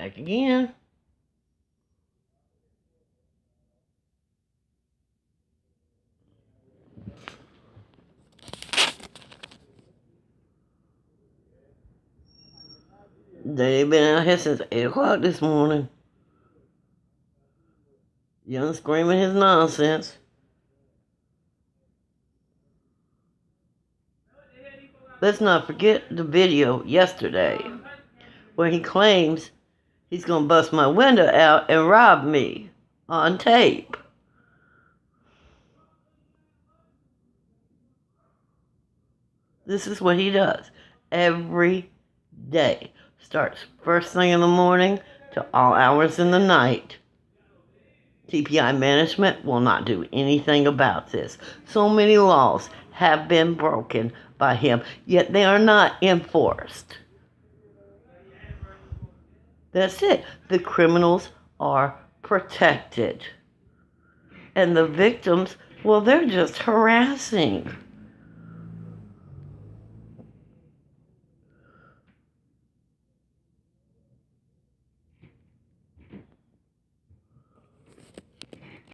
Back again. They've been out here since 8 o'clock this morning. Young screaming his nonsense. Let's not forget the video yesterday where he claims he's going to bust my window out and rob me on tape. This is what he does every day. Starts first thing in the morning to all hours in the night. TPI management will not do anything about this. So many laws have been broken by him, yet they are not enforced. That's it. The criminals are protected. And the victims, well, they're just harassing.